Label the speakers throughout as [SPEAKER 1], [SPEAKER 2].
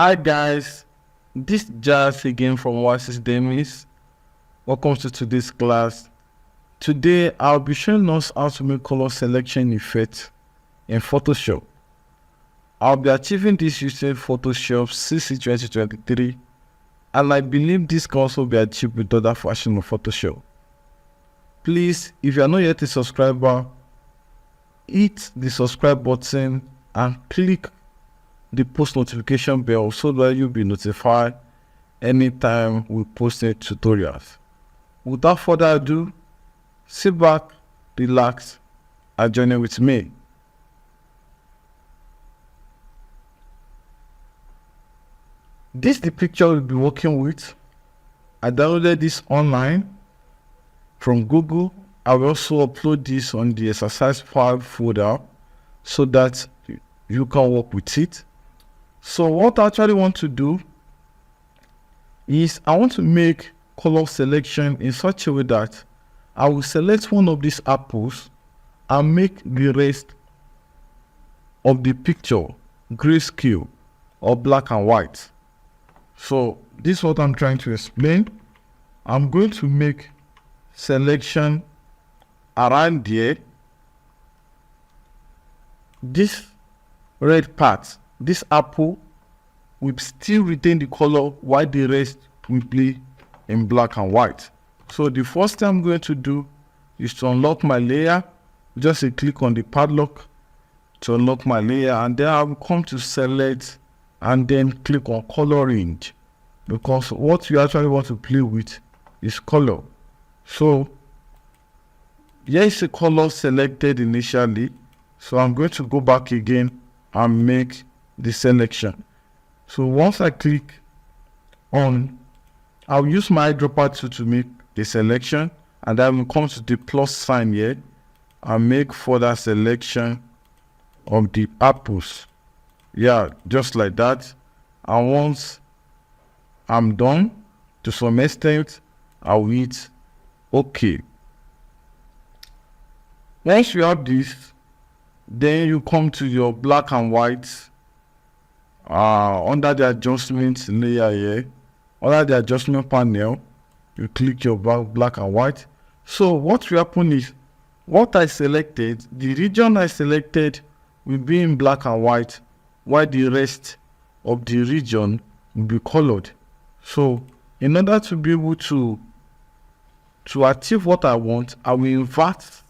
[SPEAKER 1] Hi guys, this is Jazz again from Oasis Demis. Welcome to today's class. Today I'll be showing us how to make color selection effect in Photoshop. I'll be achieving this using Photoshop CC 2023, and I believe this can also be achieved with other versions of Photoshop. Please, if you are not yet a subscriber, hit the subscribe button and click the post notification bell so that you'll be notified anytime we post new tutorials. Without further ado, sit back, relax, and join in with me. This is the picture we'll be working with. I downloaded this online from Google. I will also upload this on the exercise file folder so that you can work with it. So what I actually want to do is I want to make color selection in such a way that I will select one of these apples and make the rest of the picture grayscale or black and white. So this is what I'm trying to explain. I'm going to make selection around there. This red part, this apple, will still retain the color while the rest will be in black and white. So the first thing I'm going to do is to unlock my layer. Just a click on the padlock to unlock my layer, and then I will come to select and then click on color range, because what you actually want to play with is color. So here is a color selected initially, so I'm going to go back again and make the selection. So once I click on, I'll use my eyedropper tool to make the selection, and then we'll come to the plus sign here and make further selection of the apples. Yeah, just like that. And once I'm done, to some extent, I'll hit OK. Once you have this, then you come to your black and white under the adjustment layer here. Under the adjustment panel, you click your black and white. So what will happen is, what I selected, the region I selected will be in black and white, while the rest of the region will be colored. So in order to be able to achieve what I want, I will invert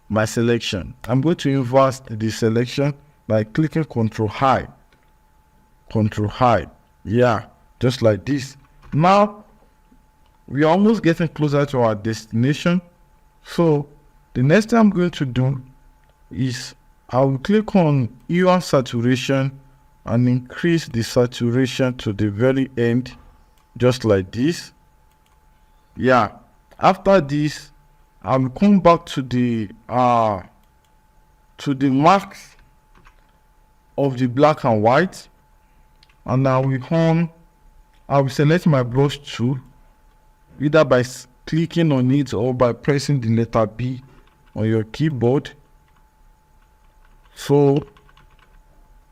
[SPEAKER 1] my selection. I'm going to invert the selection by clicking Control I. Yeah, just like this. Now we are almost getting closer to our destination. So the next thing I'm going to do is I will click on hue and saturation and increase the saturation to the very end, just like this. Yeah, after this I will come back to the marks of the black and white, and I will select my brush tool, either by clicking on it or by pressing the letter B on your keyboard. So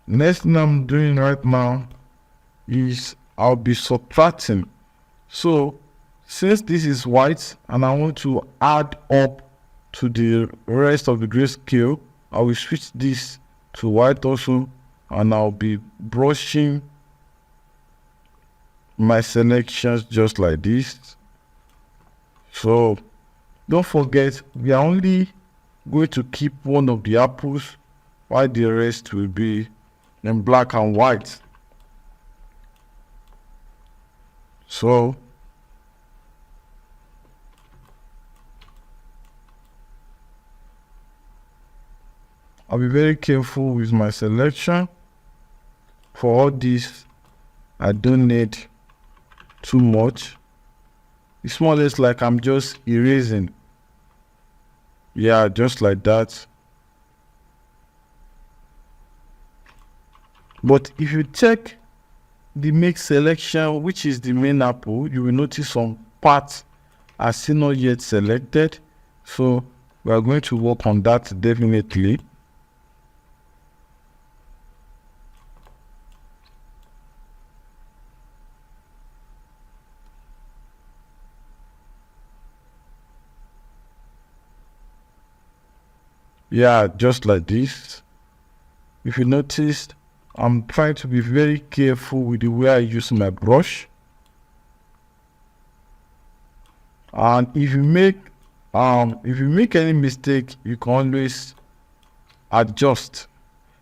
[SPEAKER 1] next thing I'm doing right now is I'll be subtracting. So since this is white and I want to add up to the rest of the grayscale, I will switch this to white also, and I'll be brushing my selections just like this. So don't forget, we are only going to keep one of the apples while the rest will be in black and white. So I'll be very careful with my selection. For all this, I don't need too much. It's more or less like I'm just erasing. Yeah, just like that. But if you check the make selection, which is the main apple, you will notice some parts are still not yet selected. So we are going to work on that definitely. Yeah, just like this. If you noticed, I'm trying to be very careful with the way I use my brush. And if you make any mistake, you can always adjust.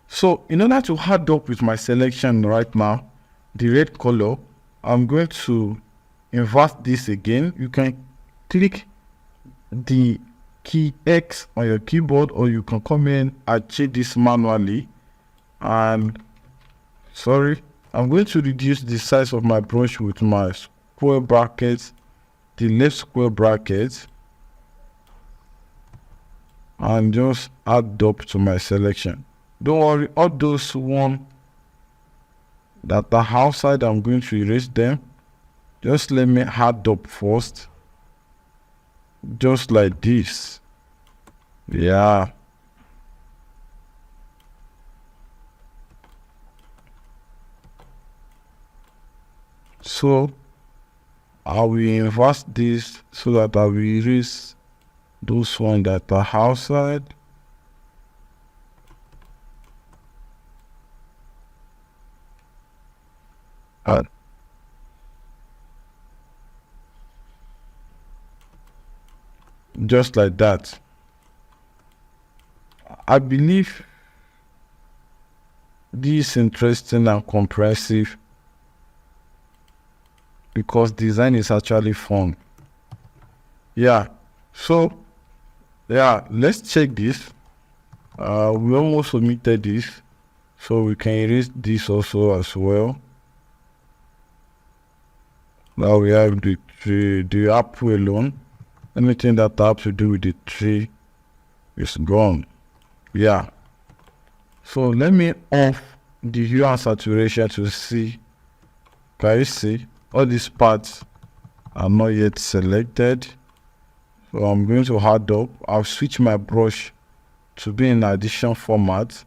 [SPEAKER 1] So in order to add up with my selection right now, the red color, I'm going to invert this again. You can click the key X on your keyboard, or you can come in and change this manually. And I'm going to reduce the size of my brush with my square brackets, the left square bracket, and just add up to my selection. Don't worry, all those ones that are outside, I'm going to erase them. Just let me add up first, just like this. Yeah. So I will invert this so that I will erase those ones that are outside. Just like that. I believe this is interesting and comprehensive because design is actually fun. Yeah. So yeah, let's check this. We almost omitted this, so we can erase this also as well. Now we have the tree, the apple alone. Anything that has to do with the tree is gone. Yeah. So let me off the hue and saturation to see. Can you see? All these parts are not yet selected. So I'm going to add up. I'll switch my brush to be in addition format.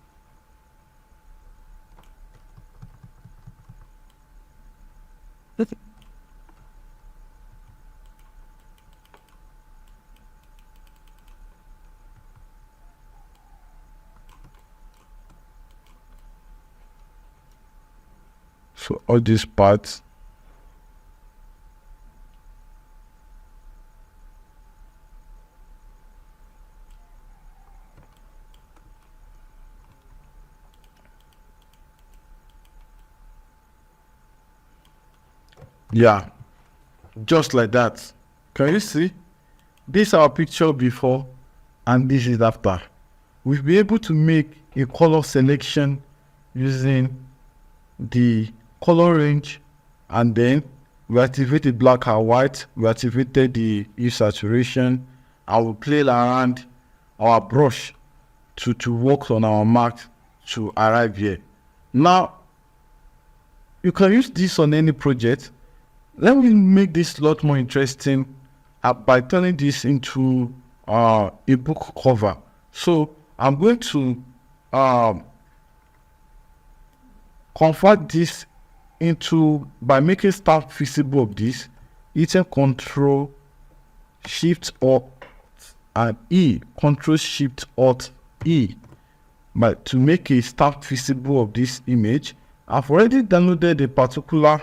[SPEAKER 1] So all these parts, yeah, just like that. Can you see? This is our picture before and this is after. We'll be able to make a color selection using the color range, and then we activated black and white, we activated the hue saturation, and we play around our brush to work on our mark to arrive here. Now you can use this on any project. Let me make this a lot more interesting by turning this into a book cover. So I'm going to convert this into, by making start visible of this, hitting Control Shift Alt and E, Control Shift Alt E, but to make a start visible of this image. I've already downloaded a particular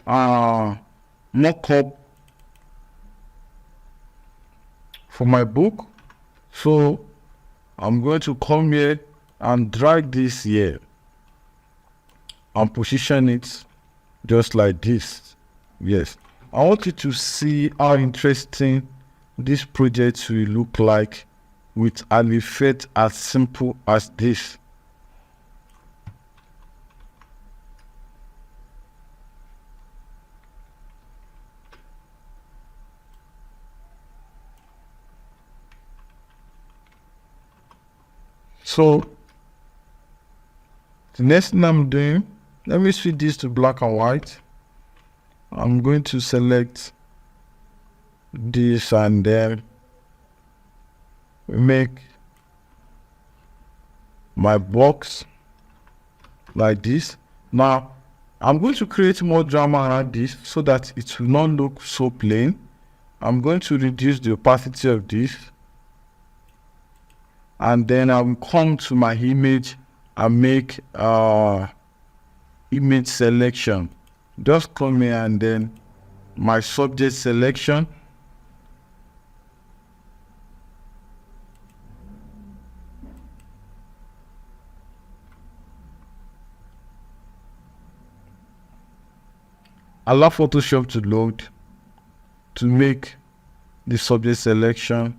[SPEAKER 1] mockup for my book, so I'm going to come here and drag this here and position it just like this. Yes, I want you to see how interesting this project will look like with an effect as simple as this. So the next thing I'm doing, let me switch this to black and white. I'm going to select this and then make my box like this. Now I'm going to create more drama around this so that it will not look so plain. I'm going to reduce the opacity of this and then I will come to my image and make image selection. Just come here and then my subject selection. Allow Photoshop to load to make the subject selection.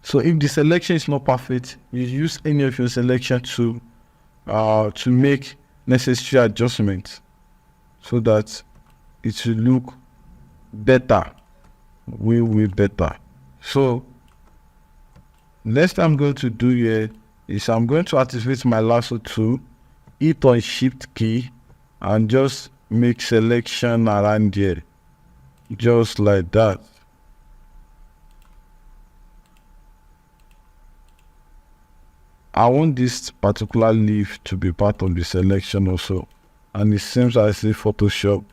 [SPEAKER 1] So if the selection is not perfect, you use any of your selection to make necessary adjustments so that it will look better, way better. So next I'm going to do here is I'm going to activate my lasso tool, hit on shift key, and just make selection around here, just like that. I want this particular leaf to be part of the selection also, and it seems as if Photoshop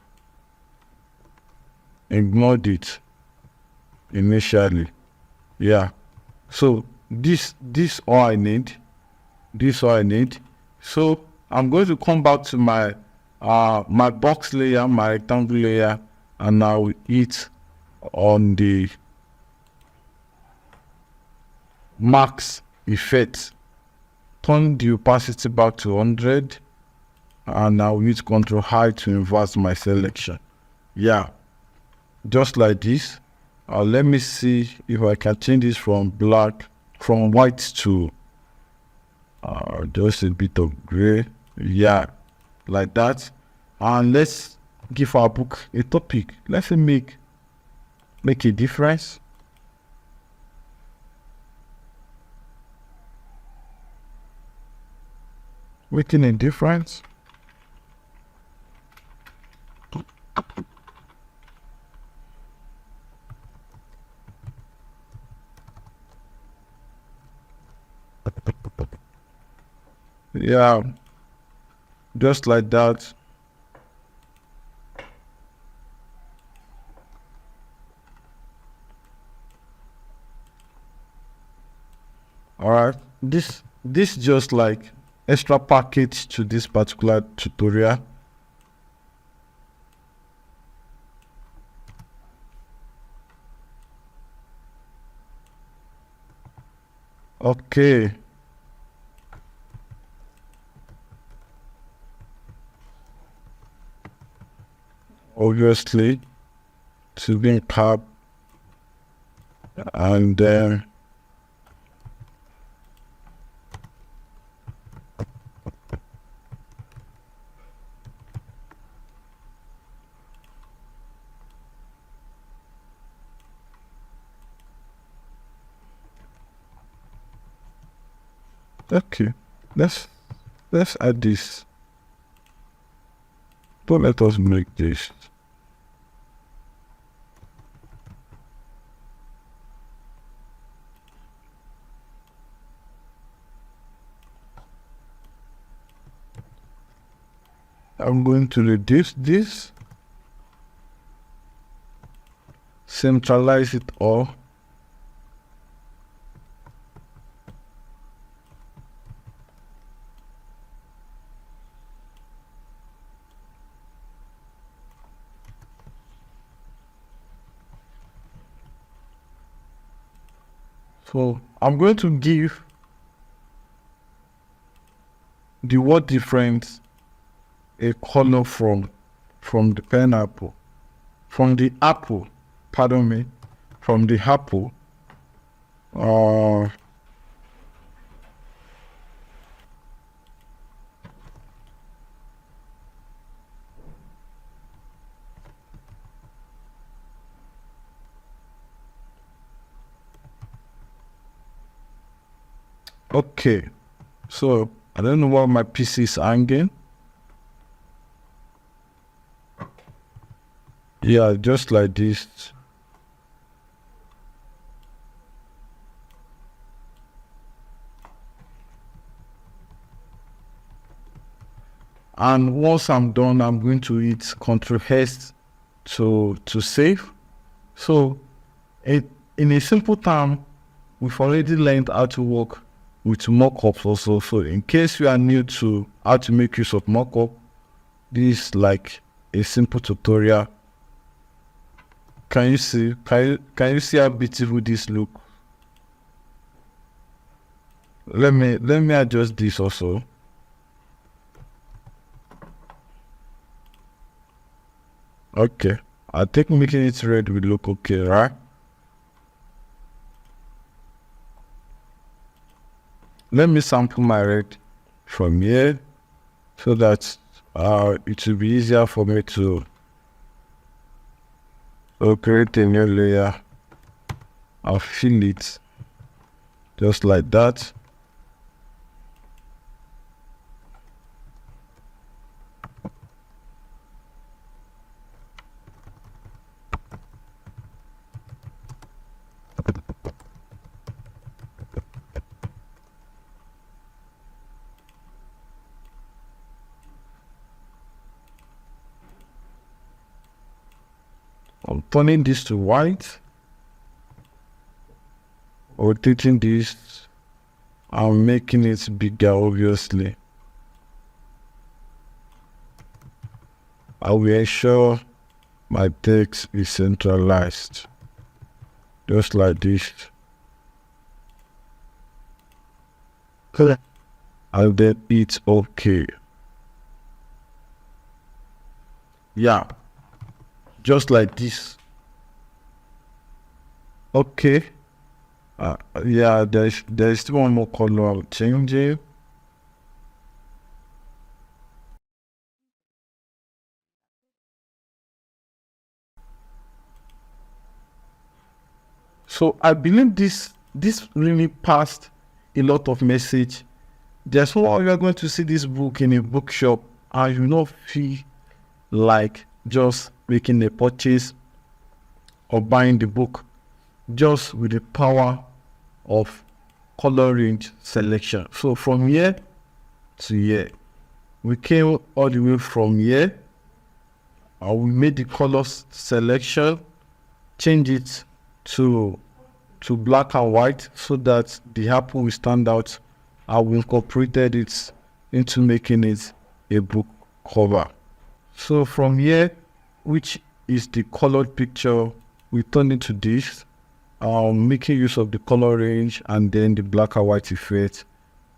[SPEAKER 1] ignored it initially. Yeah, so this all I need. So I'm going to come back to my my box layer, my rectangle layer, and I will hit on the max effect. Turn the opacity back to 100, and I will use Ctrl I to invert my selection. Yeah, just like this. Let me see if I can change this from white to just a bit of gray. Yeah, like that. And let's give our book a topic. Let's say make a difference. Making a difference. Yeah, just like that. All right, this just like extra package to this particular tutorial. Okay. Obviously, to be in cap, and then okay, let's add this. Don't let us make this. I'm going to reduce this, centralize it all. So I'm going to give the word difference a color from the pineapple, from the apple, pardon me, from the apple. Okay, so I don't know why my PC is hanging. Yeah, just like this. And once I'm done, I'm going to hit Ctrl S to save. So in a simple term, we've already learned how to work with mockups also. So in case you are new to how to make use of mockup, this is like a simple tutorial. Can you see how beautiful this look? Let me adjust this also. Okay, I think making it red will look okay, right? Let me sample my red from here so that it will be easier for me to create a new layer. I'll fill it just like that. I'm turning this to white, rotating this, I'm making it bigger obviously. I will ensure my text is centralized, just like this. And then it's okay. Yeah, just like this. Okay. Yeah, there's still one more color I'll change it. So I believe this really passed a lot of message. There's no way you are going to see this book in a bookshop and you not feel like just making a purchase or buying the book, just with the power of color range selection. So from here to here, we came all the way from here and we made the color selection, change it to black and white so that the apple will stand out, and we incorporated it into making it a book cover. So from here, which is the colored picture, we turn it to this, making use of the color range and then the black and white effect,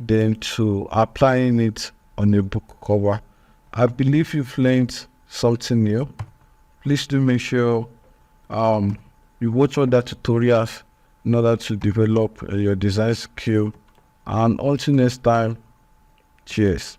[SPEAKER 1] then to applying it on a book cover. I believe you've learned something new. Please do make sure you watch other tutorials in order to develop your design skill. And until next time, cheers.